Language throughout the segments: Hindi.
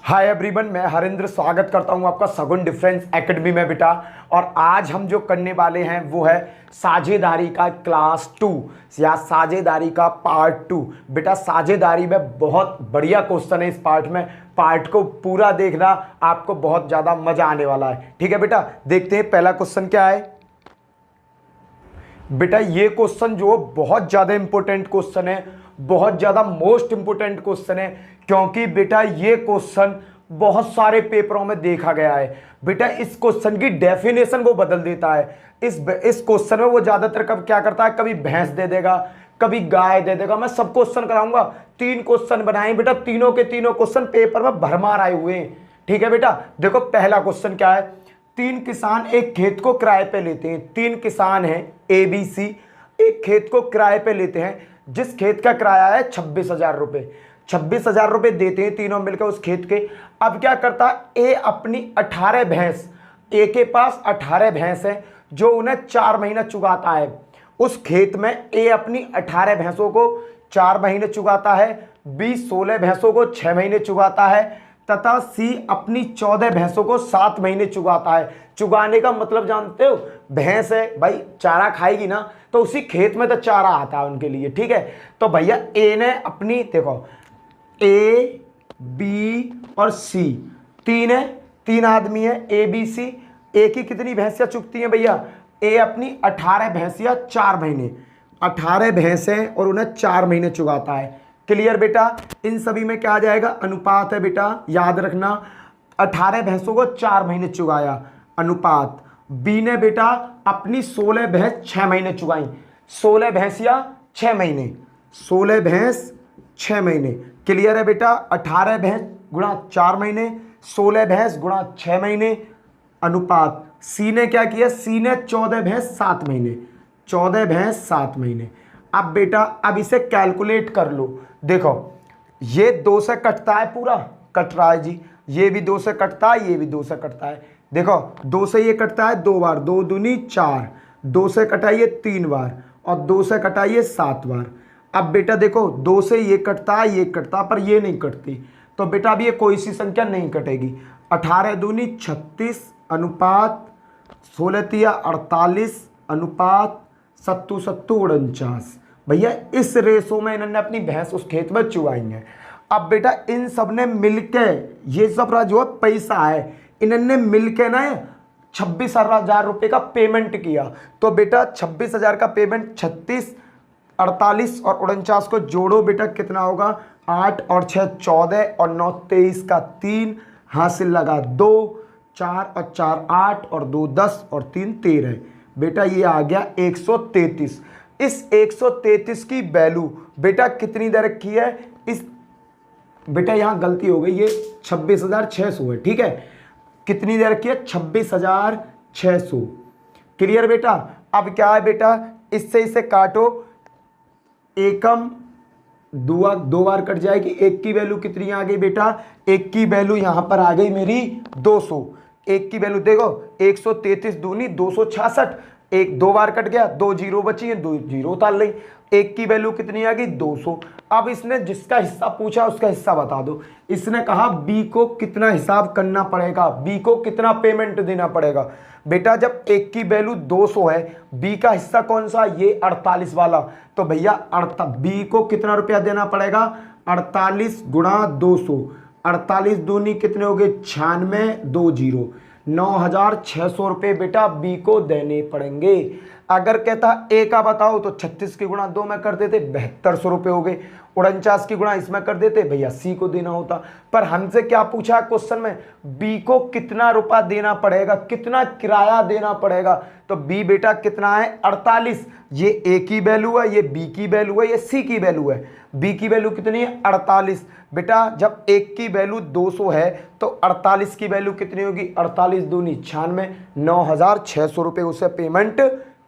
हाय एवरीवन, मैं हरिंद्र स्वागत करता हूं आपका सगुन डिफरेंस एकेडमी में बेटा। और आज हम जो करने वाले हैं वो है साझेदारी का क्लास 2 या साझेदारी का पार्ट 2। बेटा साझेदारी में बहुत बढ़िया क्वेश्चन है। इस पार्ट को पूरा देखना, आपको बहुत ज़्यादा मजा आने वाला है। ठीक है बेटा, देखते हैं पहला क्वेश्चन क्या है। बेटा ये क्वेश्चन जो बहुत ज़्यादा इंपॉर्टेंट क्वेश्चन है, बहुत ज़्यादा मोस्ट इंपॉर्टेंट क्वेश्चन है, क्योंकि बेटा ये क्वेश्चन बहुत सारे पेपरों में देखा गया है। बेटा इस क्वेश्चन की डेफिनेशन वो बदल देता है। इस क्वेश्चन में वो ज़्यादातर कब क्या करता है, कभी भैंस दे देगा, कभी गाय दे देगा। मैं सब क्वेश्चन कराऊंगा, 3 क्वेश्चन बनाए बेटा, तीनों के तीनों क्वेश्चन पेपर में भरमार आए हुए हैं। ठीक है बेटा, देखो पहला क्वेश्चन क्या है। 3 किसान एक खेत को किराए पे लेते हैं। 3 किसान हैं ABC, एक खेत को किराए पे लेते हैं, जिस खेत का किराया है 26,000 रुपये। 26,000 रुपये देते हैं तीनों मिलकर उस खेत के। अब क्या करता है, ए अपनी 18 भैंस, ए के पास 18 भैंस है जो उन्हें 4 महीना चुगाता है। उस खेत में ए अपनी 18 भैंसों को 4 महीने चुगाता है, बी 16 भैंसों को 6 महीने चुगाता है, तथा सी अपनी 14 भैंसों को 7 महीने चुगाता है। चुगाने का मतलब जानते हो, भैंस है भाई, चारा खाएगी ना, तो उसी खेत में तो चारा आता है उनके लिए। ठीक है, तो भैया ए ने अपनी, देखो ए बी और सी, 3 है, 3 आदमी है ABC। ए की कितनी भैंसियां चुगती हैं भैया, ए अपनी 18 भैंसियां 4 महीने, 18 भैंसें और उन्हें 4 महीने चुगाता है। क्लियर बेटा, इन सभी में क्या आ जाएगा, अनुपात है बेटा, याद रखना। 18 भैंसों को 4 महीने चुगाया, अनुपात। बी ने बेटा अपनी 16 भैंस 6 महीने चुगाई, 16 भैंसिया 6 महीने, 16 भैंस 6 महीने। क्लियर है बेटा, 18 भैंस गुणा 4 महीने, 16 भैंस गुणा 6 महीने, अनुपात। सी ने क्या किया, सी ने 14 भैंस 7 महीने, 14 भैंस 7 महीने। अब बेटा अब इसे कैलकुलेट कर लो। देखो ये 2 से कटता है, पूरा कट रहा है जी, ये भी 2 से कटता है, ये भी 2 से कटता है। देखो 2 से ये कटता है 2 बार, 2 दूनी 4, 2 से कटाइए 3 बार और 2 से कटाइए 7 बार। अब बेटा देखो 2 से ये कटता है, ये कटता है, पर ये नहीं कटती, तो बेटा अब ये कोई सी संख्या नहीं कटेगी। 18 दूनी 36, अनुपात 16 तिया 48, अनुपात 7 7 49। भैया इस रेशो में इन्होंने अपनी भैंस उस खेत में चुगाई है। अब बेटा इन सब ने मिलके, ये सब जो है पैसा है, इन्होंने मिलके ना 26,000 रुपये का पेमेंट किया। तो बेटा 26,000 का पेमेंट, 36, 48 और 49 को जोड़ो बेटा, कितना होगा, 8 और 6 14 और 9 23 का 3, हासिल लगा 2, 4 और 4 8 और 2 10 और 3 13। बेटा ये आ गया 133। इस 133 की वैल्यू बेटा कितनी दे रखी है, इस बेटा यहाँ गलती हो गई, ये 26,600 है। ठीक है, कितनी दे रखी है, 26,600। क्लियर बेटा। अब क्या है बेटा, इससे इसे काटो, एकम 2 बार कट जाएगी। एक की वैल्यू कितनी आ गई बेटा, एक की वैल्यू यहां पर आ गई मेरी 200। एक की वैल्यू देखो, 133 दूनी 266, एक 2 बार कट गया, 2 जीरो बची है, 2 जीरो उतार ली। एक की वैल्यू कितनी आ गई, 200। अब इसने जिसका हिस्सा पूछा उसका हिस्सा बता दो। इसने कहा बी को कितना हिसाब करना पड़ेगा, बी को कितना पेमेंट देना पड़ेगा। बेटा जब एक की वैल्यू 200 है, बी का हिस्सा कौन सा, ये 48 वाला, तो भैया बी को कितना रुपया देना पड़ेगा, 48 गुणा 200, 48 दूनी कितने हो गए, 96, 2 जीरो, 9,600 रुपये बेटा बी को देने पड़ेंगे। अगर कहता ए का बताओ तो 36 की गुणा 2 में कर देते, 7200 रुपये हो गए। 49 की गुणा इसमें कर देते, भैया सी को देना होता। पर हमसे क्या पूछा क्वेश्चन में, बी को कितना रुपया देना पड़ेगा, कितना किराया देना पड़ेगा। तो बी बेटा कितना है, 48। ये ए की वैल्यू है, ये बी की वैल्यू है, ये सी की वैल्यू है। बी की वैल्यू कितनी है, 48। बेटा जब एक की वैल्यू 200 है तो 48 की वैल्यू कितनी होगी, 48 दूनी 96, 9,600 रुपये उसे पेमेंट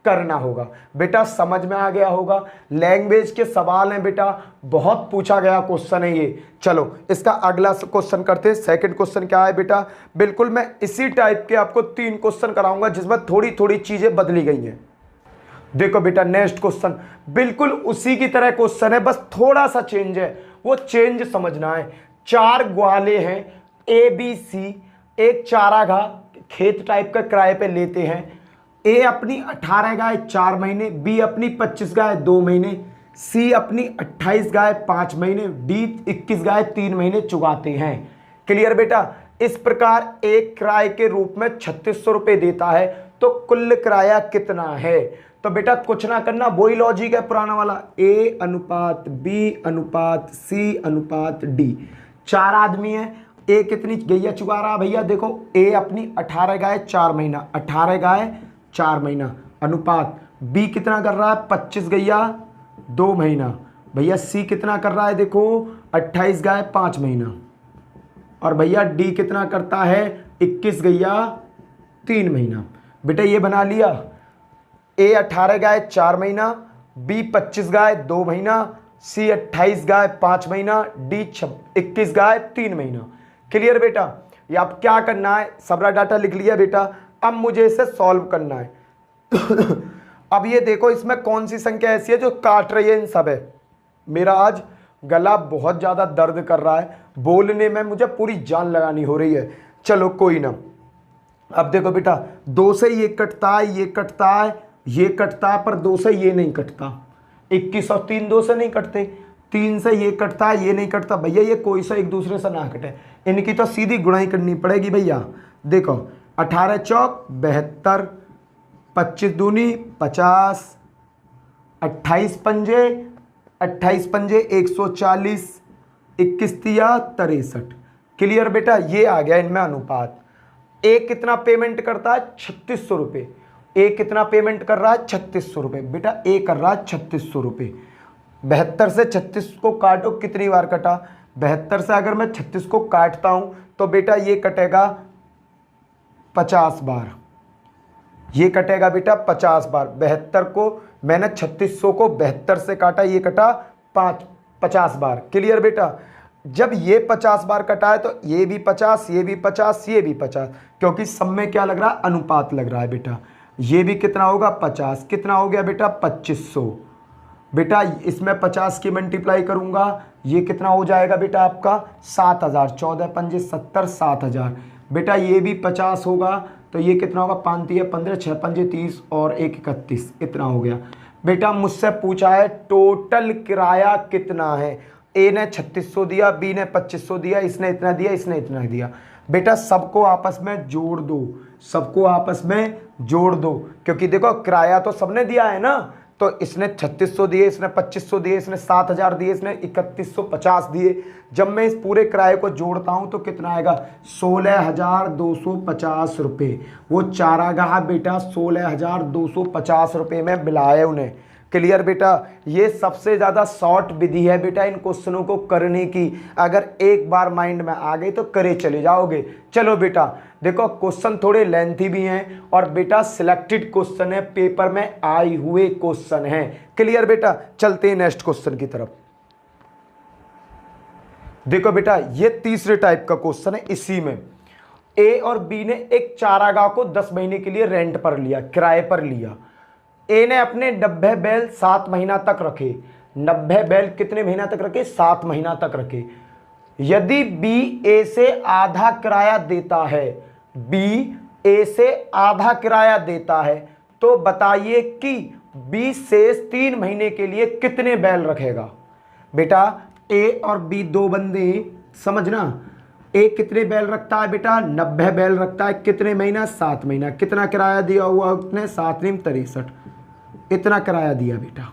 करना होगा। बेटा समझ में आ गया होगा। लैंग्वेज के सवाल हैं बेटा, बहुत पूछा गया क्वेश्चन है ये। चलो इसका अगला क्वेश्चन करते हैं। सेकंड क्वेश्चन क्या है बेटा, बिल्कुल मैं इसी टाइप के आपको 3 क्वेश्चन कराऊंगा जिसमें थोड़ी थोड़ी चीजें बदली गई हैं। देखो बेटा नेक्स्ट क्वेश्चन बिल्कुल उसी की तरह क्वेश्चन है, बस थोड़ा सा चेंज है, वो चेंज समझना है। 4 ग्वाले हैं, ए बी सी एक चारागाह खेत टाइप का किराए पे लेते हैं। ए अपनी 18 गाय 4 महीने, बी अपनी 25 गाय 2 महीने, सी अपनी 28 गाय 5 महीने, डी 21 गाय 3 महीने चुगाते हैं। क्लियर बेटा। इस प्रकार एक किराए के रूप में 3600 रुपये देता है, तो कुल किराया कितना है? तो बेटा कुछ ना करना, वही लॉजिक है पुराना वाला, ए अनुपात बी अनुपात सी अनुपात डी। 4 आदमी है, ए कितनी गैया चुगा रहा भैया? देखो ए अपनी 18 गाय 4 महीना, 18 गाय 4 महीना अनुपात बी कितना कर रहा है? 25 गैया 2 महीना। भैया सी कितना कर रहा है? देखो 28 गाय 5 महीना। और भैया डी कितना करता है? 21 गैया 3 महीना। बेटा ये बना लिया, ए 18 गाय 4 महीना, बी 25 गाय 2 महीना, सी 28 गाय 5 महीना, डी 21 गाय 3 महीना। क्लियर बेटा। ये आप क्या करना है, सारा डाटा लिख लिया बेटा, अब मुझे इसे सॉल्व करना है। अब ये देखो इसमें कौन सी संख्या ऐसी है जो काट रही है इन सब है। मेरा आज गला बहुत ज़्यादा दर्द कर रहा है, बोलने में मुझे पूरी जान लगानी हो रही है। चलो कोई ना। अब देखो बेटा 2 से ये कटता है, ये कटता है, ये कटता है, पर 2 से ये नहीं कटता। 21 और 3 2 से नहीं कटते। 3 से ये कटता है, ये नहीं कटता। भैया ये कोई सा एक दूसरे से ना कटे, इनकी तो सीधी गुणाई करनी पड़ेगी भैया। देखो 18 चौक 72, 25 दूनी 50, 28 पंजे 140, 21 तिया 63। क्लियर बेटा। ये आ गया इनमें अनुपात। ए कितना पेमेंट करता है? 3600 रुपये। ए कितना पेमेंट कर रहा है? 3600 रुपये। बेटा ए कर रहा है 3600 रुपये। 72 से 36 को काटो, कितनी बार कटा? 72 से अगर मैं 36 को काटता हूं तो बेटा ये कटेगा 50 बार। ये कटेगा बेटा 50 बार। 72 को मैंने 3600 को 72 से काटा, ये कटा 50 बार। क्लियर बेटा। जब ये 50 बार कटा है तो ये भी 50, ये भी 50, ये भी 50, क्योंकि सब में क्या लग रहा है? अनुपात लग रहा है बेटा। ये भी कितना होगा? 50। कितना हो गया बेटा? 2500। बेटा इसमें 50 की मल्टीप्लाई करूंगा, ये कितना हो जाएगा बेटा आपका? 7000। 14 पंजे 70, 7000। बेटा ये भी 50 होगा, तो ये कितना होगा? 5 तिया 15, 6 पंजे 30 और 1 31, इतना हो गया। बेटा मुझसे पूछा है टोटल किराया कितना है। ए ने 3600 दिया, बी ने 2500 दिया, इसने इतना दिया, इसने इतना दिया। बेटा सबको आपस में जोड़ दो, सबको आपस में जोड़ दो, क्योंकि देखो किराया तो सबने दिया है ना। तो इसने 3600 दिए, इसने 2500 दिए, इसने 7000 दिए, इसने 3150 दिए। जब मैं इस पूरे किराए को जोड़ता हूं तो कितना आएगा? 16250 रुपये। वो चारागाह बेटा 16250 रुपये में बिलाए उन्हें। क्लियर बेटा। ये सबसे ज़्यादा शॉर्ट विधि है बेटा इन क्वेश्चनों को करने की। अगर एक बार माइंड में आ गई तो करे चले जाओगे। चलो बेटा देखो क्वेश्चन थोड़े लेंथी भी हैं और बेटा सिलेक्टेड क्वेश्चन है, पेपर में आए हुए क्वेश्चन हैं। क्लियर बेटा। चलते हैं नेक्स्ट क्वेश्चन की तरफ। देखो बेटा ये तीसरे टाइप का क्वेश्चन है। इसी में ए और बी ने एक चारागाह को 10 महीने के लिए रेंट पर लिया, किराए पर लिया। ए ने अपने 90 बैल 7 महीना तक रखे। 90 बैल कितने महीना तक रखे? 7 महीना तक रखे। यदि बी ए से आधा किराया देता है, बी ए से आधा किराया देता है, तो बताइए कि बी शेष 3 महीने के लिए कितने बैल रखेगा। बेटा ए और बी दो बंदे, समझना। ए कितने बैल रखता है बेटा? 90 बैल रखता है। कितने महीना? 7 महीना। कितना किराया दिया हुआ उसने? 7 × 63, इतना किराया दिया बेटा।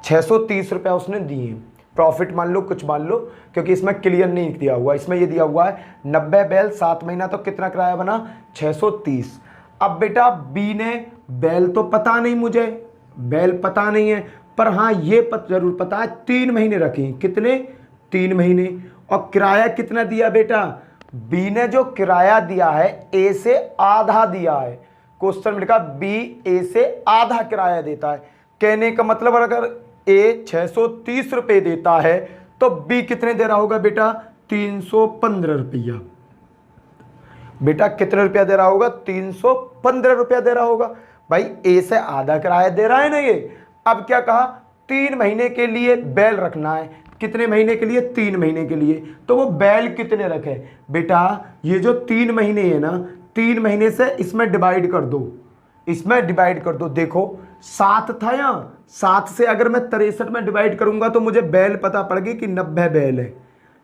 630 रुपये उसने दिए। प्रॉफिट मान लो, कुछ मान लो, क्योंकि इसमें क्लियर नहीं दिया हुआ। इसमें ये दिया हुआ है 90 बैल 7 महीना, तो कितना किराया बना? 630। अब बेटा बी ने, बैल तो पता नहीं मुझे, बैल पता नहीं है, पर हाँ ये जरूर पता है 3 महीने रखे। कितने? 3 महीने। और किराया कितना दिया बेटा? बी ने जो किराया दिया है ए से आधा दिया है। क्वेश्चन में लिखा बी ए से आधा किराया देता है। कहने का मतलब अगर ए 630 रुपये देता है तो बी कितने दे रहा होगा बेटा? 315 रुपया। बेटा कितने रुपया दे रहा होगा? 315 रुपया दे रहा होगा। भाई ए से आधा किराया दे रहा है ना ये। अब क्या कहा? 3 महीने के लिए बैल रखना है। कितने महीने के लिए, 3 महीने के लिए। तो वो बैल कितने रखे बेटा, ये जो 3 महीने है ना, 3 महीने से इसमें डिवाइड कर दो, इसमें डिवाइड कर दो। देखो 7 था यहाँ, 7 से अगर मैं 63 में डिवाइड करूंगा तो मुझे बैल पता पड़ गई कि 90 बैल है।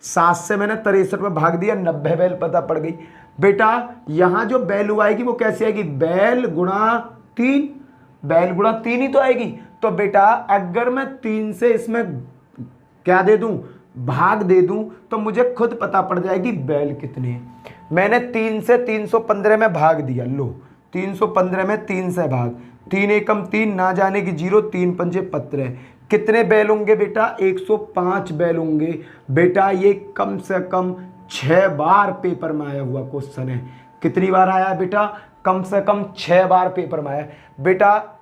7 से मैंने 63 में भाग दिया, 90 बैल पता पड़ गई। बेटा यहाँ जो वैल्यू आएगी वो कैसे आएगी, बैल गुणा 3, बैल गुणा 3 ही तो आएगी। तो बेटा अगर मैं 3 से इसमें क्या दे दूं, भाग दे दूं, तो मुझे खुद पता पड़ जाएगी बैल कितने हैं। मैंने 3 से 315 में भाग दिया, लो 315 में 3 से भाग, 3 एकम 3, ना जाने की 0, 3 पंजे 15, कितने बैल होंगे बेटा, 105 बैल होंगे। बेटा ये कम से कम 6 बार पेपर में आया हुआ क्वेश्चन है। कितनी बार आया बेटा, कम से कम 6 बार पेपर में आया। बेटा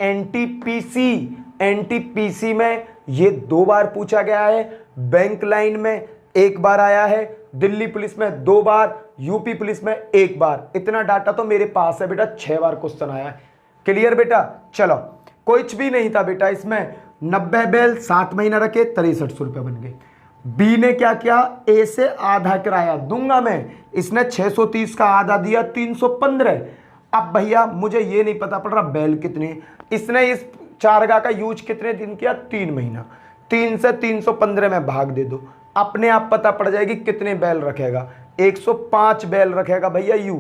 एनटीपीसी में ये 2 बार पूछा गया है, बैंक लाइन में 1 बार आया है, दिल्ली पुलिस में 2 बार, यूपी पुलिस में 1 बार। इतना डाटा तो मेरे पास है बेटा, 6 बार क्वेश्चन आया है। क्लियर बेटा, चलो कुछ भी नहीं था बेटा इसमें, 90 बैल 7 महीना रखे, 6300 रुपये बन गए। बी ने क्या किया, ए से आधा किराया दूंगा मैं, इसने 630 का आधा दिया 315। अब भैया मुझे ये नहीं पता पड़ रहा बैल कितने, इसने इस चारगा का यूज कितने दिन किया, 3 महीना, 3 से 315 में भाग दे दो, अपने आप पता पड़ जाएगी कितने बैल रखेगा, 105 बैल रखेगा भैया यू।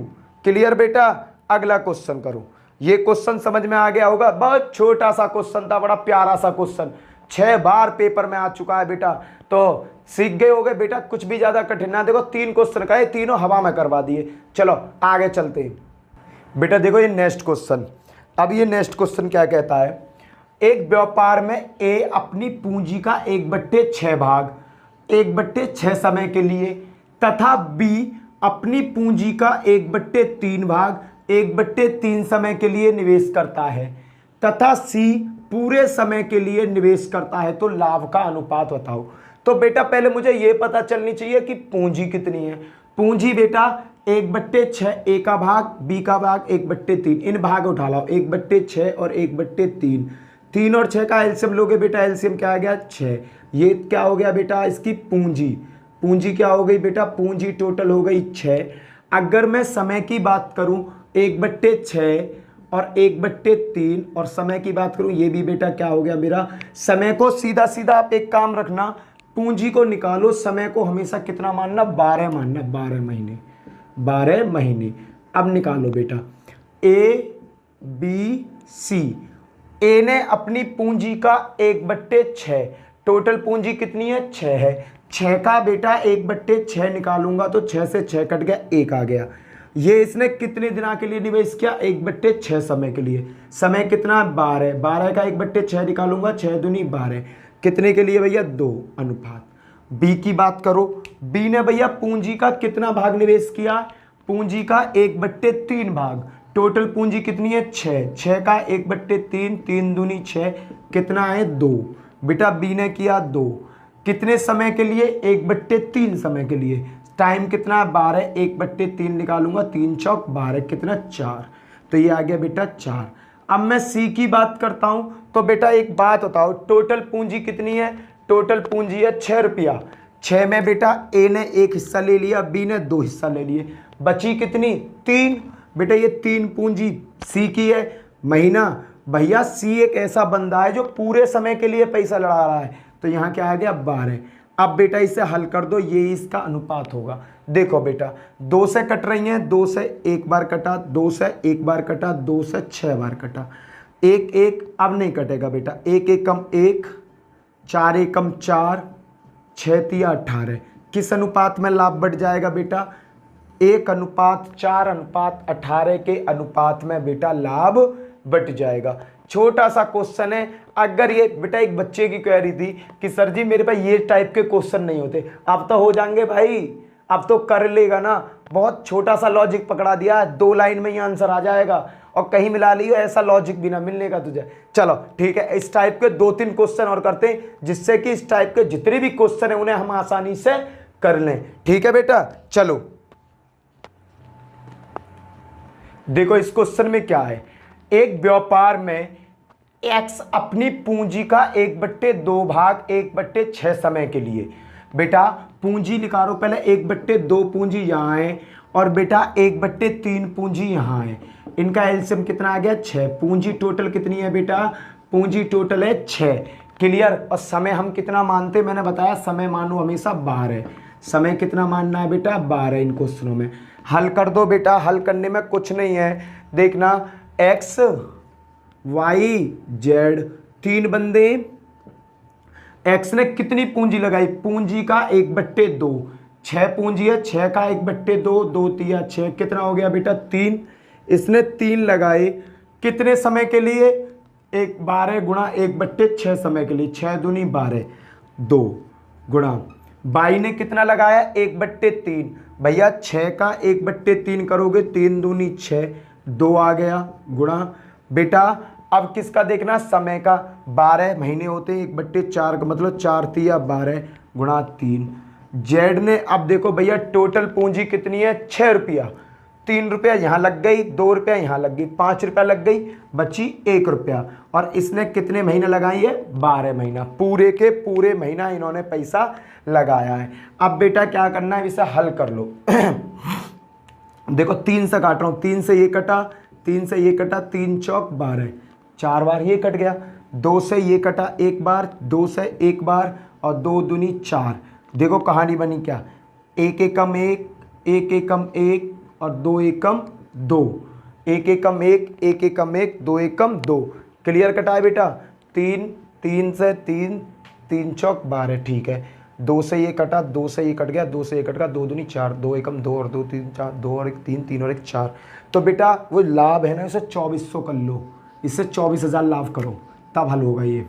क्लियर बेटा, अगला क्वेश्चन करो। ये क्वेश्चन समझ में आ गया होगा, बहुत छोटा सा क्वेश्चन था, बड़ा प्यारा सा क्वेश्चन, 6 बार पेपर में आ चुका है बेटा, तो सीख गए होगे बेटा, कुछ भी ज्यादा कठिन ना। देखो 3 क्वेश्चन का है, तीनों हवा में करवा दिए। चलो आगे चलते हैं बेटा, देखो ये नेक्स्ट क्वेश्चन। अब ये नेक्स्ट क्वेश्चन क्या कहता है, एक व्यापार में ए अपनी पूंजी का 1/6 भाग 1/6 समय के लिए तथा बी अपनी पूंजी का 1/3 भाग 1/3 समय के लिए निवेश करता है तथा सी पूरे समय के लिए निवेश करता है, तो लाभ का अनुपात बताओ। तो बेटा पहले मुझे यह पता चलनी चाहिए कि पूंजी कितनी है। पूंजी बेटा 1/6, ए का भाग, बी का भाग 1/3, इन भाग उठा लाओ, 1/6 और 1/3, 3 और 6 का एलसीएम लोगे बेटा, एलसीएम क्या आ गया 6। ये क्या हो गया बेटा, इसकी पूंजी, पूंजी क्या हो गई बेटा, पूंजी टोटल हो गई 6। अगर मैं समय की बात करूं 1/6 और 1/3 और समय की बात करूं, ये भी बेटा क्या हो गया मेरा, समय को सीधा सीधा आप एक काम रखना, पूंजी को निकालो, समय को हमेशा कितना मानना, 12 मानना, 12 महीने, 12 महीने। अब निकालो बेटा ए बी सी, ए ने अपनी पूंजी का 1/6, टोटल पूंजी कितनी है 6 है, 6 का बेटा 1/6 निकालूंगा तो 6 से 6 कट गया, 1 आ गया। ये इसने कितने दिनों के लिए निवेश किया, 1/6 समय के लिए। समय कितना 12, 12 का 1/6 निकालूंगा, 6 दूनी 12, कितने के लिए भैया 2 अनुपात। बी की बात करो, बी ने भैया पूंजी का कितना भाग निवेश किया, पूंजी का 1/3 भाग, टोटल पूंजी कितनी है 6, 6 का 1/3, 3 दूनी 6, कितना है 2। बेटा बी ने किया 2, कितने समय के लिए, 1/3 समय के लिए। टाइम कितना 12, 1/3 निकालूंगा, 3 चौक 12, कितना 4, तो ये आ गया बेटा 4। अब मैं सी की बात करता हूं, तो बेटा एक बात बताओ, टोटल पूंजी कितनी है, टोटल पूंजी है 6 रुपया, 6 में बेटा ए ने 1 हिस्सा ले लिया, बी ने 2 हिस्सा ले लिए, बची कितनी 3। बेटा ये 3 पूंजी सी की है। महीना भैया सी एक ऐसा बंदा है जो पूरे समय के लिए पैसा लड़ा रहा है, तो यहाँ क्या आ गया 12। अब बेटा इसे हल कर दो, ये इसका अनुपात होगा। देखो बेटा 2 से कट रही हैं, 2 से 1 बार कटा, 2 से 1 बार कटा, 2 से 6 बार कटा, 1 1 अब नहीं कटेगा बेटा, 1 एकम 1, 4 एकम 4, 6 तिया 18, किस अनुपात में लाभ बढ़ जाएगा बेटा, 1:4:18 के अनुपात में बेटा लाभ बढ़ जाएगा। छोटा सा क्वेश्चन है। अगर ये बेटा एक बच्चे की क्वेरी थी कि सर जी मेरे पास ये टाइप के क्वेश्चन नहीं होते, अब तो हो जाएंगे भाई, अब तो कर लेगा ना। बहुत छोटा सा लॉजिक पकड़ा दिया, 2 लाइन में ही आंसर आ जाएगा, और कहीं मिला लियो ऐसा लॉजिक भी ना मिलने का तुझे। चलो ठीक है, इस टाइप के 2-3 क्वेश्चन और करते हैं, जिससे कि इस टाइप के जितने भी क्वेश्चन है उन्हें हम आसानी से कर लें। ठीक है बेटा, चलो देखो इस क्वेश्चन में क्या है, एक व्यापार में एक्स अपनी पूंजी का 1/2 भाग 1/6 समय के लिए बेटा पूंजी निकालो, पहले 1/2 पूंजी यहाँ है और बेटा 1/3 पूंजी यहाँ है। इनका एलसीएम कितना आ गया 6। पूंजी टोटल कितनी है बेटा, पूंजी टोटल है 6। क्लियर। और समय हम कितना मानते, मैंने बताया समय मानो हमेशा 12। समय कितना मानना है बेटा 12। इन क्वेश्चनों में हल कर दो बेटा, हल करने में कुछ नहीं है। देखना एक्स वाई जेड 3 बंदे, एक्स ने कितनी पूंजी लगाई, पूंजी का 1/2, 6 पूंजी है, 6 का 1/2, 2 तिया 6, कितना हो गया बेटा 3। इसने 3 लगाए कितने समय के लिए, 12 गुणा 1/6 समय के लिए, 6 दूनी 12, 2 गुणा बाई ने कितना लगाया 1/3। भैया 6 का 1/3 करोगे, 3 दूनी 6, 2 आ गया गुणा बेटा। अब किसका देखना, समय का, 12 महीने होते हैं, 1/4 का मतलब 4 तिया 12 गुणा 3। जेड ने अब देखो भैया टोटल पूंजी कितनी है 6 रुपया, 3 रुपया यहाँ लग गई, 2 रुपया यहाँ लग गई, 5 रुपया लग गई, बची 1 रुपया। और इसने कितने महीने लगाई है 12 महीना, पूरे के पूरे महीना इन्होंने पैसा लगाया है। अब बेटा क्या करना है, इसे हल कर लो। देखो 3 से काट रहा हूँ, 3 से ये कटा, 3 से ये कटा, 3 चौक 12, 4 बार ये कट गया। 2 से ये कटा 1 बार, 2 से 1 बार और 2 दूनी 4। देखो कहानी बनी क्या, 1 एकम 1, 1 एकम 1 और 2 एकम 2, 1 एकम 1, 1 एकम 1, 2 एकम 2। क्लियर कटा है बेटा, 3, 3 से 3, 3 चौक 12, ठीक है। 2 से ये कटा, 2 से ये कट गया, 2 से ये कट गया, 2 दूनी 4, 2 एकम 2 और 2 3 4, 2 और 1 3, 3 और 1 4। तो बेटा वो लाभ है ना, इसे 2400 कर लो, इससे 24,000 लाभ करो, तब हल होगा ये।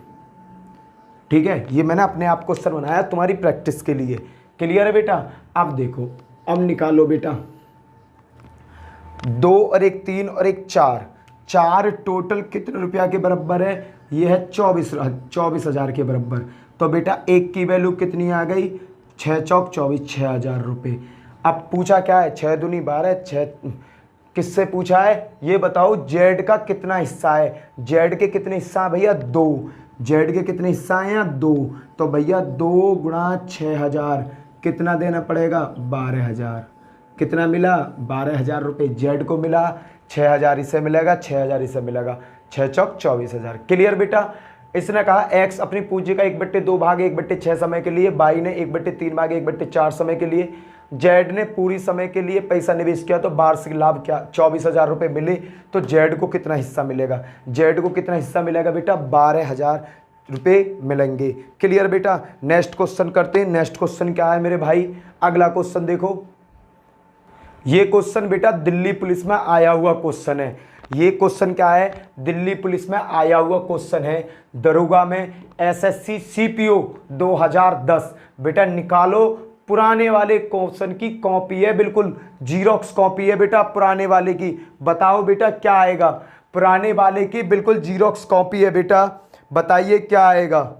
ठीक है, ये मैंने अपने आप क्वेश्चन बनाया तुम्हारी प्रैक्टिस के लिए। क्लियर है बेटा। अब देखो, अब निकालो बेटा, 2 और 1 3 और 1 4, 4 टोटल कितने रुपया के बराबर है, ये है 24,000 के बराबर। तो बेटा 1 की वैल्यू कितनी आ गई, 6 चौक 24, 6,000 रुपये। अब पूछा क्या है, 6 दूनी 12, 6 किससे पूछा है, ये बताओ जेड का कितना हिस्सा है, जेड के कितने हिस्सा है भैया 2, जेड के कितने हिस्सा हैं 2। तो भैया 2 गुणा 6,000 कितना देना पड़ेगा 12,000। कितना मिला 12,000 रुपये जेड को मिला, 6,000 इससे मिलेगा, 6,000 इससे मिलेगा, 6 चौक 24,000। क्लियर बेटा। इसने कहा एक्स अपनी पूंजी का 1/2 भाग 1/6 समय के लिए, बाई ने 1/3 भाग 1/4 समय के लिए, जेड ने पूरी समय के लिए पैसा निवेश किया। तो वार्षिक लाभ क्या 24,000 रुपये मिले। तो जेड को कितना हिस्सा मिलेगा, जेड को कितना हिस्सा मिलेगा बेटा 12,000 रुपये मिलेंगे। क्लियर बेटा। नेक्स्ट क्वेश्चन करते हैं। नेक्स्ट क्वेश्चन क्या है मेरे भाई, अगला क्वेश्चन देखो। ये क्वेश्चन बेटा दिल्ली पुलिस में आया हुआ क्वेश्चन है। ये क्वेश्चन क्या है, दिल्ली पुलिस में आया हुआ क्वेश्चन है, दरोगा में एसएससी सीपीओ 2010। बेटा निकालो, पुराने वाले क्वेश्चन की कॉपी है, बिल्कुल जीरोक्स कॉपी है बेटा पुराने वाले की। बताओ बेटा क्या आएगा, पुराने वाले की बिल्कुल जीरोक्स कॉपी है बेटा, बताइए क्या आएगा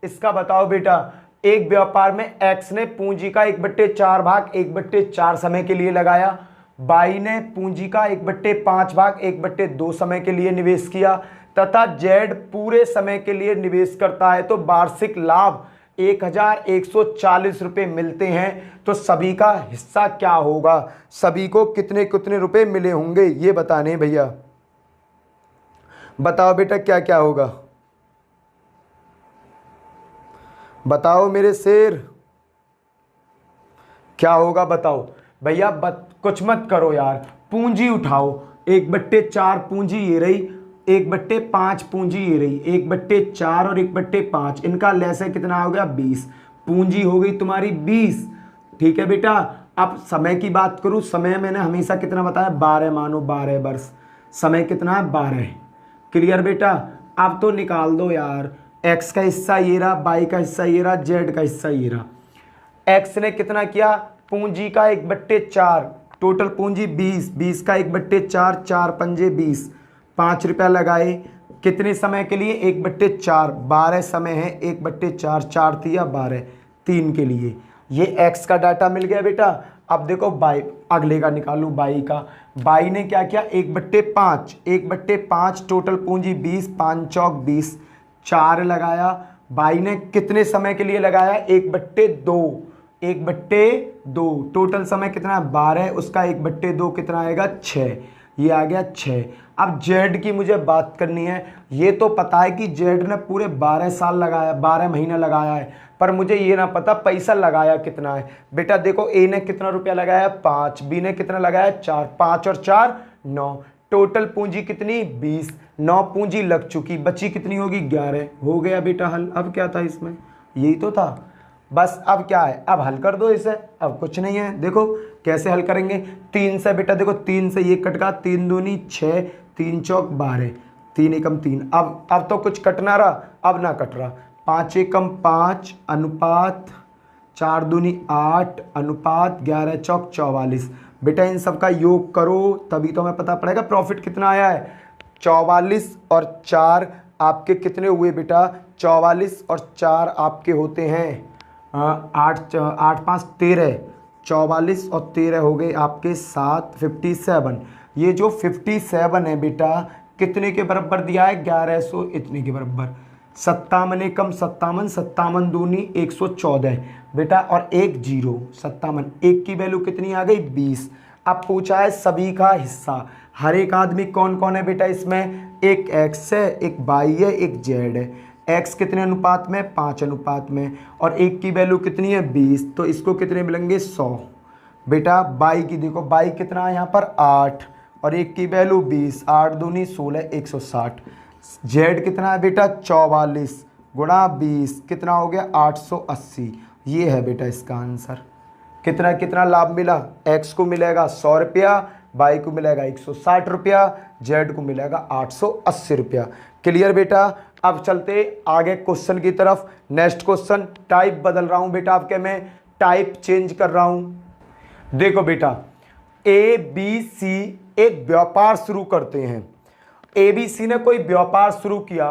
इसका, बताओ बेटा। एक व्यापार में एक्स ने पूंजी का 1/4 भाग 1/4 समय के लिए लगाया, बाई ने पूंजी का 1/5 भाग 1/2 समय के लिए निवेश किया तथा जेड पूरे समय के लिए निवेश करता है। तो वार्षिक लाभ 1,140 रुपये मिलते हैं। तो सभी का हिस्सा क्या होगा, सभी को कितने कितने रुपए मिले होंगे ये बताने भैया। बताओ बेटा क्या क्या होगा, बताओ मेरे शेर क्या होगा बताओ भैया। कुछ मत करो यार, पूंजी उठाओ, 1/4 पूंजी ये रही, 1/5 पूंजी ये रही, 1/4 और 1/5 इनका लेसे कितना हो गया 20, पूंजी हो गई तुम्हारी 20। ठीक है बेटा। अब समय की बात करूं, समय मैंने हमेशा कितना बताया 12, मानो 12 वर्ष, समय कितना है 12। क्लियर बेटा। अब तो निकाल दो यार, एक्स का हिस्सा ये रहा, बाई का हिस्सा ये रहा, जेड का हिस्सा ये रहा। एक्स ने कितना किया, पूंजी का 1/4, टोटल पूंजी 20, 20 का 1/4, 4 पंजे 20, 5 रुपया लगाए कितने समय के लिए 1/4, 12 समय है 1/4, 4 तिया 12, 3 के लिए। ये एक्स का डाटा मिल गया बेटा। अब देखो बाई, अगले का निकालू बाई का। बाई ने क्या किया 1/5, 1/5 टोटल पूंजी 20, 5 चौक 20, 4 लगाया, बाई ने कितने समय के लिए लगाया, 1/2, 1/2, टोटल समय कितना है 12, उसका 1/2 कितना आएगा 6, ये आ गया 6। अब जेड की मुझे बात करनी है। ये तो पता है कि जेड ने पूरे 12 साल लगाया, 12 महीने लगाया है, पर मुझे ये ना पता पैसा लगाया कितना है। बेटा देखो, ए ने कितना रुपया लगाया 5, बी ने कितना लगाया 4, 5 और 4 9, टोटल पूंजी कितनी 20, 9 पूंजी लग चुकी, बची कितनी होगी 11। हो गया बेटा हल। अब क्या था इसमें, यही तो था बस। अब क्या है, अब हल कर दो इसे, अब कुछ नहीं है। देखो कैसे हल करेंगे, 3 से बेटा देखो, 3 से ये कट गया, 3 दूनी 6, 3 चौक 12, 3 एकम 3। अब तो कुछ कटना रहा, अब ना कट रहा। 5 एकम 5 अनुपात 4 दूनी 8 अनुपात 11 चौक 44। बेटा इन सब का योग करो तभी तो हमें पता पड़ेगा प्रॉफिट कितना आया है। 44 और 4 आपके कितने हुए बेटा, 44 और 4 आपके होते हैं 8 5 13, 44 और 13 हो गए आपके 7, 57। ये जो 57 है बेटा कितने के बराबर दिया है, 1100 इतने के बराबर। 57 एकम 57, 57 दूनी 114 बेटा, और 1 0, 57, 1 की वैल्यू कितनी आ गई 20। अब पूछा है सभी का हिस्सा, हर एक आदमी कौन कौन है बेटा इसमें, एक एक्स है, एक वाई है, एक जेड है। एक्स कितने अनुपात में, 5 अनुपात में, और 1 की वैल्यू कितनी है 20, तो इसको कितने मिलेंगे 100। बेटा बाई की देखो, बाई कितना है यहाँ पर 8, और 1 की वैल्यू 20, 8 दूनी 16, 160। जेड कितना है बेटा 44 गुणा 20 कितना हो गया 880। ये है बेटा इसका आंसर। कितना कितना लाभ मिला, एक्स को मिलेगा 100 रुपया, वाई को मिलेगा 160 रुपया, जेड को मिलेगा 880 रुपया। क्लियर बेटा। अब चलते आगे क्वेश्चन की तरफ। नेक्स्ट क्वेश्चन, टाइप बदल रहा हूं बेटा आपके, मैं टाइप चेंज कर रहा हूं। देखो बेटा, ए बी सी एक व्यापार शुरू करते हैं। ए बी सी ने कोई व्यापार शुरू किया।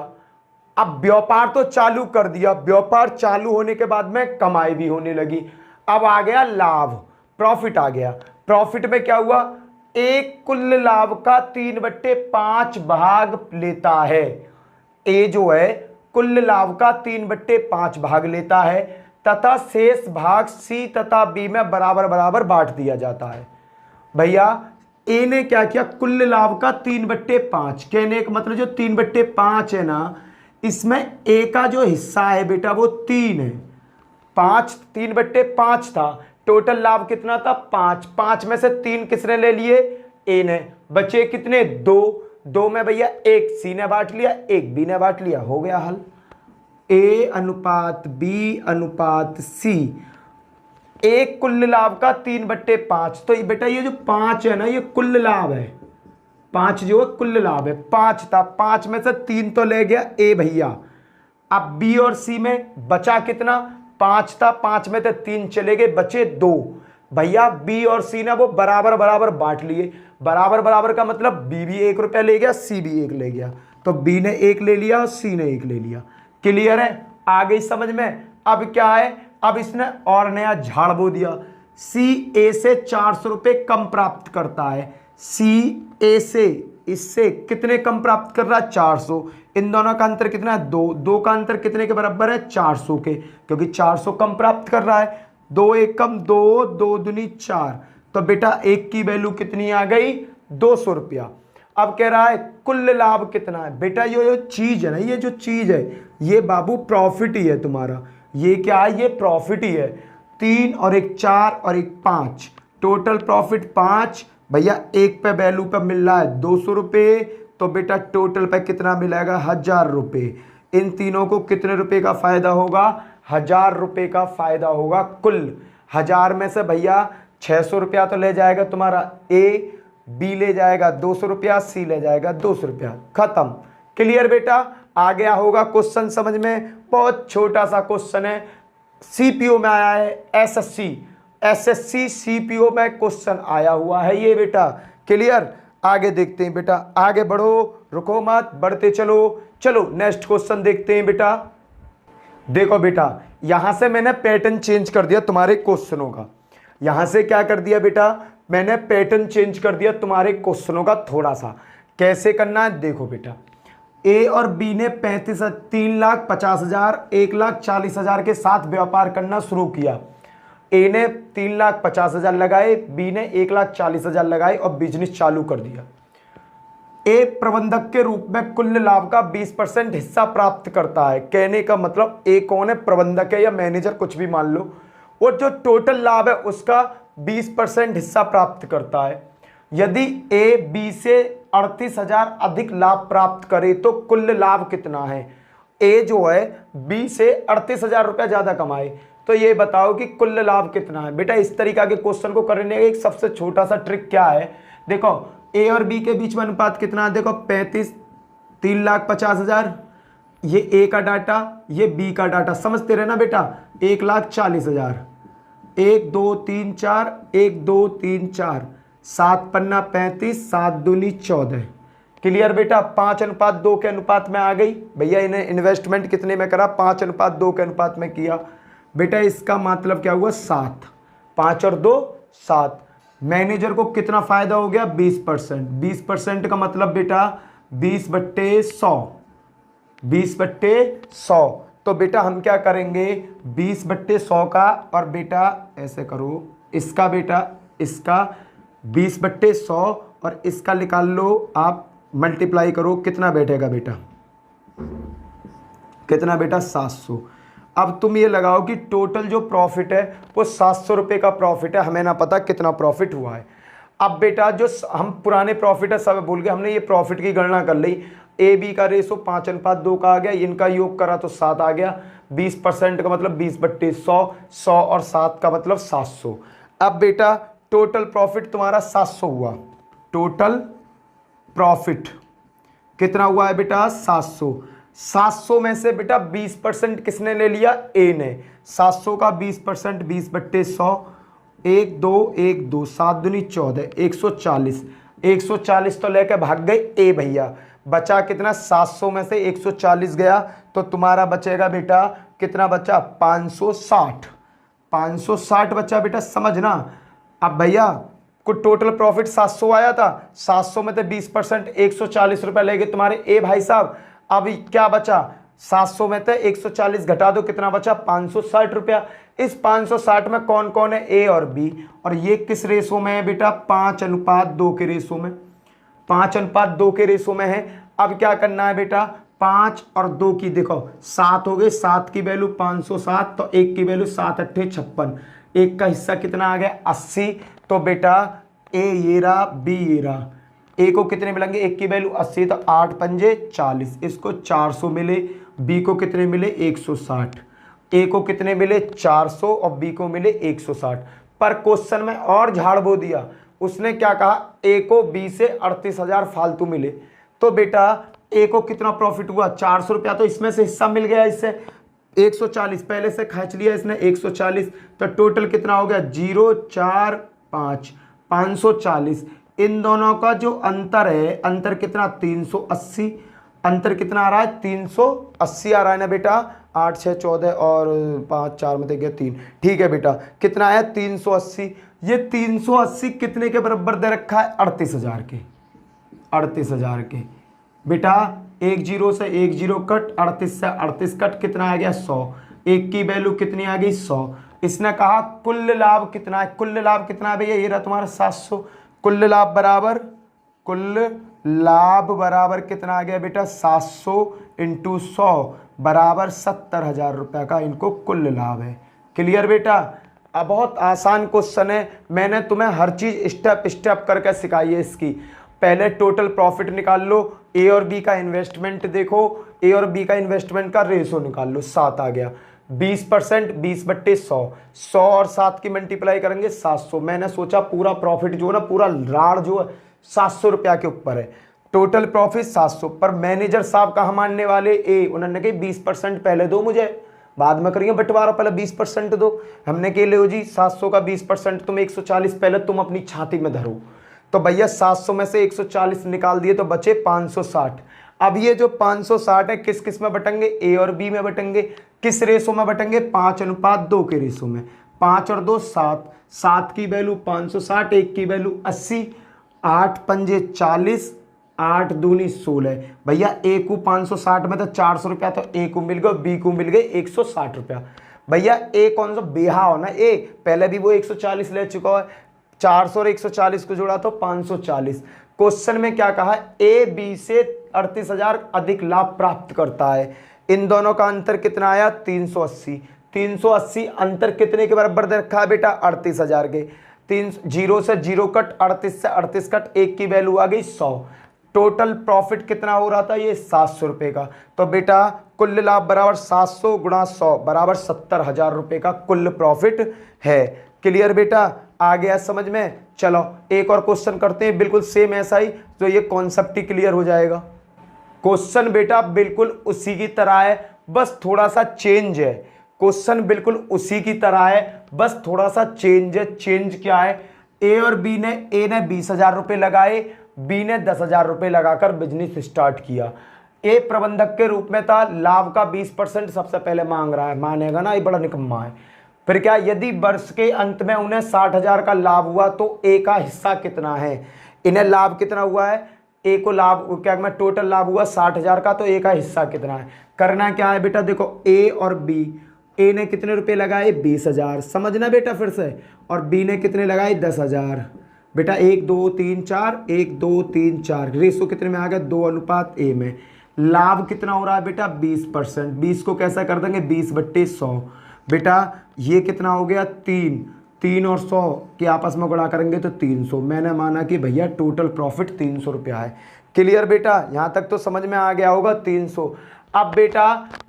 अब व्यापार तो चालू कर दिया, व्यापार चालू होने के बाद में कमाई भी होने लगी। अब आ गया लाभ, प्रॉफिट आ गया। प्रॉफिट में क्या हुआ, एक कुल लाभ का 3/5 भाग लेता है। ए जो है कुल लाभ का 3/5 भाग लेता है तथा शेष भाग सी तथा बी में बराबर बराबर बांट दिया जाता है। भैया ए ने क्या किया, कुल लाभ का 3/5, कहने का मतलब जो 3/5 है ना, इसमें ए का जो हिस्सा है बेटा वो 3 है। 3/5 था, टोटल लाभ कितना था 5, 5 में से 3 किसने ले लिए, ए ने। बचे कितने 2 में भैया 1 सी ने बांट लिया, 1 बी ने बांट लिया। हो गया हल। ए अनुपात बी अनुपात सी, एक कुल लाभ का 3/5। तो बेटा ये जो 5 है ना, ये कुल लाभ है। 5 जो है कुल लाभ है, 5 था, 5 में से 3 तो ले गया ए भैया। अब बी और सी में बचा कितना, 5 था, 5 में से 3 चले गए, बचे 2। भैया बी और सी ने वो बराबर बराबर बांट लिए। बराबर बराबर का मतलब बी भी 1 रुपया ले गया, सी भी 1 ले गया। तो बी ने 1 ले लिया और सी ने 1 ले लिया। क्लियर है, आ गई समझ में। अब क्या है, अब इसने और नया झाड़ बो दिया। सी ए से 400 रुपये कम प्राप्त करता है। सी ए से इससे कितने कम प्राप्त कर रहा है, 400। इन दोनों का अंतर कितना है 2, 2 का अंतर कितने के बराबर है 400 के, क्योंकि 400 कम प्राप्त कर रहा है। 2 1 कम 2, 2 दूनी 4, तो बेटा 1 की वैल्यू कितनी आ गई 200 रुपया। अब कह रहा है कुल लाभ कितना है। बेटा ये जो चीज है ना, ये जो चीज है ये बाबू प्रॉफिट ही है तुम्हारा। ये क्या है, ये प्रॉफिट ही है। 3 और 1 4 और 1 5, टोटल प्रॉफिट 5। भैया 1 पे वैल्यू पे मिल रहा है 200 रुपये, तो बेटा टोटल पे कितना मिलेगा 1000 रुपये। इन तीनों को कितने रुपए का फायदा होगा, 1000 रुपये का फायदा होगा कुल। 1000 में से भैया 600 रुपया तो ले जाएगा तुम्हारा ए, बी ले जाएगा 200 रुपया, सी ले जाएगा 200 रुपया। खत्म। क्लियर बेटा, आ गया होगा क्वेश्चन समझ में। बहुत छोटा सा क्वेश्चन है, सीपीओ में आया है, एसएससी सीपीओ में क्वेश्चन आया हुआ है ये बेटा। क्लियर, आगे देखते हैं बेटा, आगे बढ़ो, रुको मत, बढ़ते चलो। चलो नेक्स्ट क्वेश्चन देखते हैं बेटा। देखो बेटा, यहां से मैंने पैटर्न चेंज कर दिया तुम्हारे क्वेश्चनों का। यहां से क्या कर दिया बेटा, मैंने पैटर्न चेंज कर दिया तुम्हारे क्वेश्चनों का थोड़ा सा। कैसे करना है देखो बेटा, ए और बी ने 3,50,000 1,40,000 के साथ व्यापार करना शुरू किया। ए ने 3,50,000 लगाए, बी ने 1,40,000 लगाए और बिजनेस चालू कर दिया। ए प्रबंधक के रूप में कुल लाभ का 20% हिस्सा प्राप्त करता है। कहने का मतलब ए कौन है? प्रबंधक है या मैनेजर, कुछ भी मान लो। और जो टोटल लाभ है उसका 20% हिस्सा प्राप्त करता है। यदि ए बी से 38,000 अधिक लाभ प्राप्त करे तो कुल लाभ कितना है? ए जो है बी से 38,000 रुपया ज्यादा कमाए, तो ये बताओ कि कुल लाभ कितना है। बेटा इस तरीका के क्वेश्चन को करने का एक सबसे छोटा सा ट्रिक क्या है, देखो ए और बी के बीच में अनुपात कितना है, देखो 3,50,000, ये ए का डाटा, ये बी का डाटा, समझते रहे ना बेटा। 1,40,000, 1 2 3 4, 1 2 3 4, 7 पन्ना 35, 7 दूनी 14। क्लियर बेटा? 5:2 के अनुपात में आ गई। भैया इन्हें इन्वेस्टमेंट कितने में करा? 5:2 के अनुपात में किया। बेटा इसका मतलब क्या हुआ? 7। 5 और 2 7। मैनेजर को कितना फायदा हो गया? 20%। 20% का मतलब बेटा 20/100, 20/100। तो बेटा हम क्या करेंगे? 20/100 का, और बेटा ऐसे करो, इसका बेटा इसका 20/100 और इसका निकाल लो आप, मल्टीप्लाई करो, कितना बैठेगा बेटा? कितना बेटा? 700। अब तुम ये लगाओ कि टोटल जो प्रॉफिट है वो 700 रुपये का प्रॉफिट है, हमें ना पता कितना प्रॉफिट हुआ है। अब बेटा जो हम पुराने प्रॉफिट है सब भूल गए, हमने ये प्रॉफिट की गणना कर ली। ए बी का रेशो 5:2 का आ गया, इनका योग करा तो 7 आ गया। 20% का मतलब 20/100, 100 और 7 का मतलब 700। अब बेटा टोटल प्रॉफिट तुम्हारा 700 हुआ। टोटल प्रॉफिट कितना हुआ है बेटा? 700। 700 में से बेटा 20% किसने ले लिया? ए ने। 700 का 20% 20/100, 1 2 1 2, 7 दूनी 14, 140। 140 तो लेके भाग गए ए भैया, बचा कितना? 700 में से 140 गया तो तुम्हारा बचेगा बेटा कितना बचा? 560। 560 बचा बेटा, समझना। अब भैया को टोटल प्रॉफिट 700 आया था, 700 में से 20% 140 रुपए ले गए तुम्हारे ए भाई साहब। अब क्या बचा? 700 में से 140 घटा दो, कितना बचा? 560 रुपया। इस 560 में कौन कौन है? ए और बी। और ये किस रेशो में है बेटा? 5:2 के रेशो में। 5:2 के रेशो में है। अब क्या करना है बेटा? 5 और 2 की देखो 7 हो गए, 7 की वैल्यू 560, तो 1 की वैल्यू 7 8 56। 1 का हिस्सा कितना आ गया? 80। तो बेटा ए ये रहा, बी ये रहा। ए को कितने मिलेंगे? 1 की वैल्यू 80, तो 8 पंजे 40, इसको 400 मिले। बी को कितने मिले? 160। ए को कितने मिले? 400 और बी को मिले 160। पर क्वेश्चन में और झाड़ बो दिया, उसने क्या कहा? ए को बी से 38,000 फालतू मिले। तो बेटा ए को कितना प्रॉफिट हुआ? 400 रुपया, तो इसमें से हिस्सा मिल गया इससे 140, पहले से खींच लिया इसने 140। तो टोटल कितना हो गया? 0 4 5, 540। इन दोनों का जो अंतर है, अंतर कितना? 380। अंतर कितना आ रहा है? 380 आ रहा है ना बेटा। 8 6 14 और 5 4 में गया 3। ठीक है बेटा, कितना है? 380। ये 380 कितने के बराबर दे रखा है? 38,000 के। 38,000 के बेटा। 1 0 से 1 0 कट, 38 से 38 कट, कितना आ गया? 100। 1 की वैल्यू कितनी आ गई? 100। इसने कहा कुल लाभ कितना है? कुल लाभ कितना है भैया? ये रहा तुम्हारा 700। कुल लाभ बराबर, कुल लाभ बराबर कितना आ गया बेटा? 700 × 100 बराबर 70,000 रुपये का इनको कुल लाभ है। क्लियर बेटा? अब बहुत आसान क्वेश्चन है, मैंने तुम्हें हर चीज स्टेप स्टेप करके सिखाई है इसकी। पहले टोटल प्रॉफिट निकाल लो, ए और बी का इन्वेस्टमेंट देखो, ए और बी का इन्वेस्टमेंट का रेशो निकाल लो, 7 आ गया। 20% 20/100, 100 और 7 की मल्टीप्लाई करेंगे 700। मैंने सोचा पूरा प्रॉफिट जो है ना, पूरा राड़ जो है 700 रुपया के ऊपर है। टोटल प्रॉफिट 700, पर मैनेजर साहब कहाँ मानने वाले? ए। उन्होंने कही 20% पहले दो मुझे, बाद में करिए बंटवारा, पहले 20% दो। हमने कह लो जी 700 का 20% तुम 140 पहले तुम अपनी छाती में धरो। तो भैया 700 में से 140 निकाल दिए तो बचे 560। अब ये जो 560 है किस किस में बटेंगे? ए और बी में बटेंगे। किस रेशो में बटेंगे? 5:2 के रेशो में। 5 और 2 7, 7 की वैल्यू 560, 1 की वैल्यू 80, 8 पंजे 40, 8 दूनी 16। भैया ए को 560 में तो 400 रुपया, तो ए को मिल गया, बी को मिल गए 160 रुपया। भैया ए कौन सा बेहा हो ना, ए पहले भी वो 140 ले चुका है, 400 और 140 को जोड़ा तो 540। क्वेश्चन में क्या कहा, ए बी से 38,000 अधिक लाभ प्राप्त करता है। इन दोनों का अंतर कितना आया, 380। 380 अंतर कितने के बराबर दे रखा है बेटा, 38,000 के। 0 से 0 कट, 38 से 38 कट, एक की वैल्यू आ गई 100। टोटल प्रॉफिट कितना हो रहा था, ये 700 रुपये का। तो बेटा कुल लाभ बराबर 700 गुणा 100 बराबर 70,000 रुपये का कुल प्रॉफिट है। क्लियर बेटा, आ गया समझ में। चलो एक और क्वेश्चन करते हैं, बिल्कुल सेम ऐसा ही, तो ये कॉन्सेप्ट ही क्लियर हो जाएगा। क्वेश्चन बेटा बिल्कुल उसी की तरह है, बस थोड़ा सा चेंज है। क्वेश्चन बिल्कुल उसी की तरह है, बस थोड़ा सा चेंज है। चेंज क्या है, ए और बी ने, ए ने 20,000 रुपये लगाए, बी ने 10,000 रुपये लगाकर बिजनेस स्टार्ट किया। ए प्रबंधक के रूप में था, लाभ का 20% सबसे पहले मांग रहा है, मानेगा ना, ये बड़ा निकम्मा है। फिर क्या, यदि वर्ष के अंत में उन्हें 60,000 का लाभ हुआ तो ए का हिस्सा कितना है। इन्हें लाभ कितना हुआ है, ए को लाभ क्या मैं टोटल लाभ हुआ 60,000 का, तो ए का हिस्सा कितना है। करना क्या है बेटा, देखो ए और बी, ए ने कितने रुपए लगाए 20,000, समझना बेटा फिर से, और बी ने कितने लगाए 10,000। बेटा 1 2 3 4, 1 2 3 4, रेशो कितने में आ गया, 2:A में। लाभ कितना हो रहा है बेटा 20%। 20 को कैसा कर देंगे, 20/100। बेटा ये कितना हो गया, 3 और 100 के आपस में गुणा करेंगे तो 300। मैंने माना कि भैया टोटल प्रॉफिट 300 रुपया है। क्लियर बेटा, यहाँ तक तो समझ में आ गया होगा 300। अब बेटा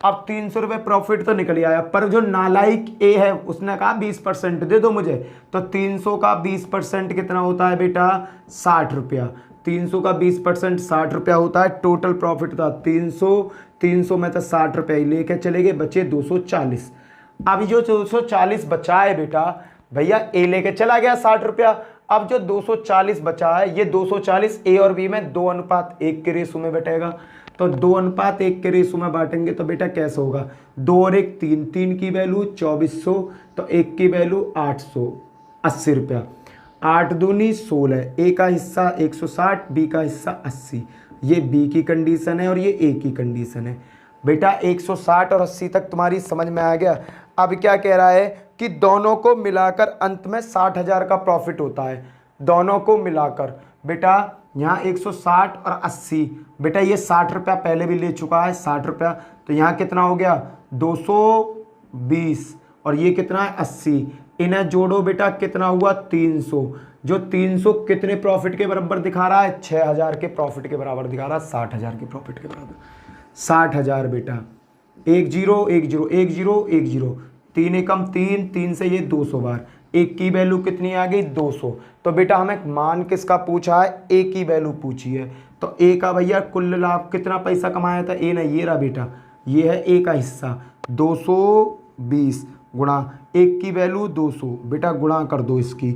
अब 300 रुपये प्रॉफिट तो निकल आया, पर जो नालायक ए है उसने कहा 20% दे दो मुझे, तो 300 का 20% कितना होता है बेटा 60 रुपया। 300 का 20% 60 रुपया होता है। टोटल प्रॉफिट था 300 में तो 60 रुपये लेके चले गए, बचे 240। अब जो 240 बचा है बेटा, भैया ए लेके चला गया 60 रुपया। अब जो 240 बचा है, ये 240 ए और बी में 2:1 के रेशो में बैठेगा। तो 2:1 के रेशो में बांटेंगे तो बेटा कैसे होगा, 2 और 1 3, 3 की वैल्यू 2400, तो 1 की वैल्यू 880 रुपया। 8 दूनी 16, ए का हिस्सा 160, बी का हिस्सा 80। ये बी की कंडीशन है और ये ए की कंडीशन है। बेटा 160 और 80 तक तुम्हारी समझ में आ गया। अब क्या कह रहा है कि दोनों को मिलाकर अंत में 60,000 का प्रॉफिट होता है। दोनों को मिलाकर बेटा यहाँ 160 और 80, बेटा ये 60 रुपया पहले भी ले चुका है 60 रुपया, तो यहाँ कितना हो गया 220, और ये कितना है 80। इन्हें जोड़ो बेटा कितना हुआ 300। जो 300 कितने प्रॉफिट के बराबर दिखा रहा है, 6,000 के प्रॉफिट के बराबर दिखा रहा है, 60,000 के प्रॉफिट के बराबर। 60,000 बेटा 1 0 1 0 1 0 1 0, 3 एकम 3, 3 से ये 200 बार, एक की वैल्यू कितनी आ गई 200। तो बेटा हमें मान किसका पूछा है, ए की वैल्यू पूछी है। तो ए का भैया कुल लाभ कितना पैसा कमाया था ए ने, ये रहा बेटा, ये है ए का हिस्सा 220 गुणा एक की वैल्यू 200, बेटा गुणा कर दो इसकी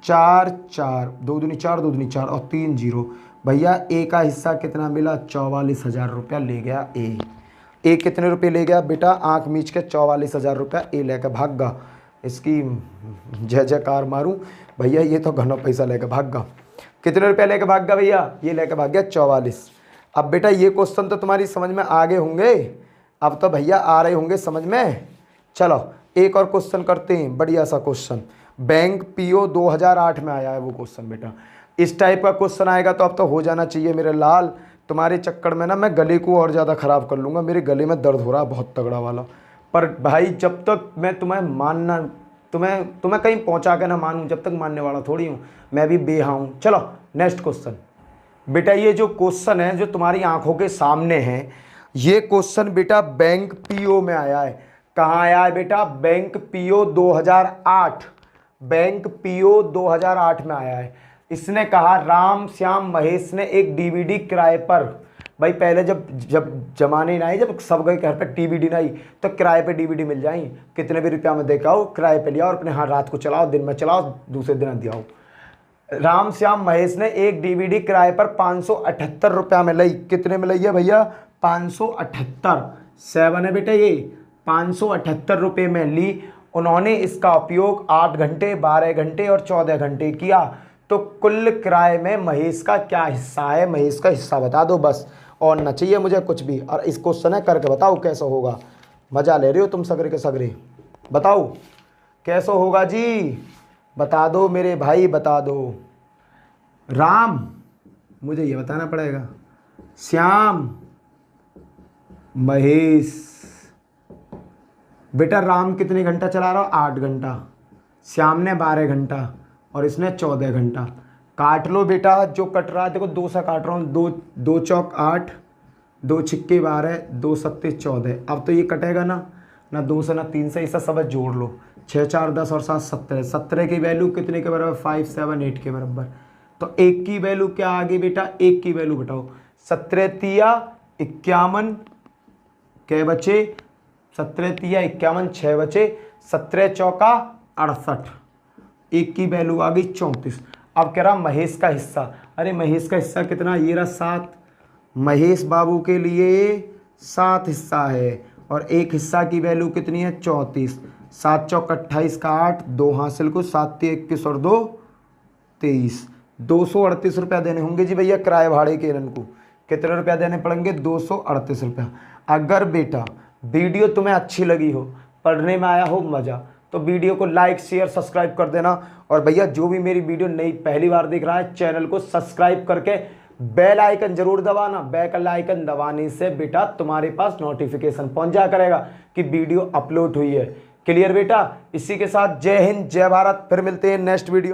4 4, 2 दूनी 4 2 दूनी 4 और 3 0। भैया ए का हिस्सा कितना मिला 44,000 रुपया ले गया ए। ए कितने रुपए ले गया बेटा, आंख मीच के 44,000 रुपया ए लेकर भाग गया। इसकी जय जयकार मारूं भैया, ये तो घना पैसा लेकर भाग गया। कितने रुपया लेकर भाग गया भैया, ये लेकर भाग गया 44। अब बेटा ये क्वेश्चन तो तुम्हारी समझ में आ गए होंगे, अब तो भैया आ रहे होंगे समझ में। चलो एक और क्वेश्चन करते हैं, बढ़िया सा क्वेश्चन, बैंक पीओ 2008 में आया है वो क्वेश्चन। बेटा इस टाइप का क्वेश्चन आएगा तो अब तो हो जाना चाहिए मेरे लाल। तुम्हारे चक्कर में ना मैं गले को और ज़्यादा ख़राब कर लूँगा, मेरे गले में दर्द हो रहा है बहुत तगड़ा वाला। पर भाई जब तक मैं तुम्हें मानना, तुम्हें कहीं पहुँचा के ना मानूँ, जब तक मानने वाला थोड़ी हूँ, मैं भी बेहा हूँ। चलो नेक्स्ट क्वेश्चन। बेटा ये जो क्वेश्चन है जो तुम्हारी आंखों के सामने है, ये क्वेश्चन बेटा बैंक पीओ में आया है। कहाँ आया है बेटा, बैंक पीओ 2008, बैंक पीओ 2008 में आया है। इसने कहा राम श्याम महेश ने एक डीवीडी किराए पर, भाई पहले जब जमाने ना आई, जब सब गए घर पर डीवीडी नहीं, तो किराए पे डीवीडी मिल जाए, कितने भी रुपया में देखाओ किराए पे लिया और अपने हाँ रात को चलाओ, दिन में चलाओ, दूसरे दिन दियाओ। राम श्याम महेश ने एक डीवीडी किराए पर 578 रुपया में ली। कितने में ली है भैया 578, 7 है बेटा, ये 578 रुपये में ली। उन्होंने इसका उपयोग 8 घंटे 12 घंटे और 14 घंटे किया। तो कुल किराए में महेश का क्या हिस्सा है, महेश का हिस्सा बता दो बस, और न चाहिए मुझे कुछ भी। और इस क्वेश्चन है करके बताओ कैसा होगा। मजा ले रहे हो तुम सगरे के सगरे, बताओ कैसा होगा जी, बता दो मेरे भाई बता दो। राम, मुझे ये बताना पड़ेगा, श्याम, महेश। बेटा राम कितने घंटा चला रहा हो, 8 घंटा, श्याम ने 12 घंटा और इसने 14 घंटा। काट लो बेटा जो कट रहा है, देखो 2 से काट रहा हूँ, 2 चौक 8, 2 छिक्के 12, 2 सत्ते 14। अब तो ये कटेगा ना 2 से ना 3 से, इसे सब जोड़ लो, 6 4 10 और 7 17। 17 की वैल्यू कितने के बराबर, 5 7 8 के बराबर। तो 1 की वैल्यू क्या आ गई बेटा, 1 की वैल्यू बताओ। 17 तिया 51 के बचे, 17 तिया 51 6 बचे, 17 चौका 68, 1 की वैल्यू आ गई 34। अब कह रहा महेश का हिस्सा, अरे महेश का हिस्सा कितना, ये रहा 7, महेश बाबू के लिए 7 हिस्सा है और एक हिस्सा की वैल्यू कितनी है 34। 7 चौक 28 का 8, 2 हासिल को, 7 21 और 2 23। 238 रुपया देने होंगे जी भैया किराए भाड़े के इनको। कितने रुपया देने पड़ेंगे, 238 रुपया। अगर बेटा वीडियो तुम्हें अच्छी लगी हो, पढ़ने में आया हो मज़ा, तो वीडियो को लाइक शेयर सब्सक्राइब कर देना। और भैया जो भी मेरी वीडियो नई पहली बार देख रहा है, चैनल को सब्सक्राइब करके बेल आइकन जरूर दबाना। बेल आइकन दबाने से बेटा तुम्हारे पास नोटिफिकेशन पहुंच जा करेगा कि वीडियो अपलोड हुई है। क्लियर बेटा, इसी के साथ जय हिंद जय भारत, फिर मिलते हैं नेक्स्ट वीडियो।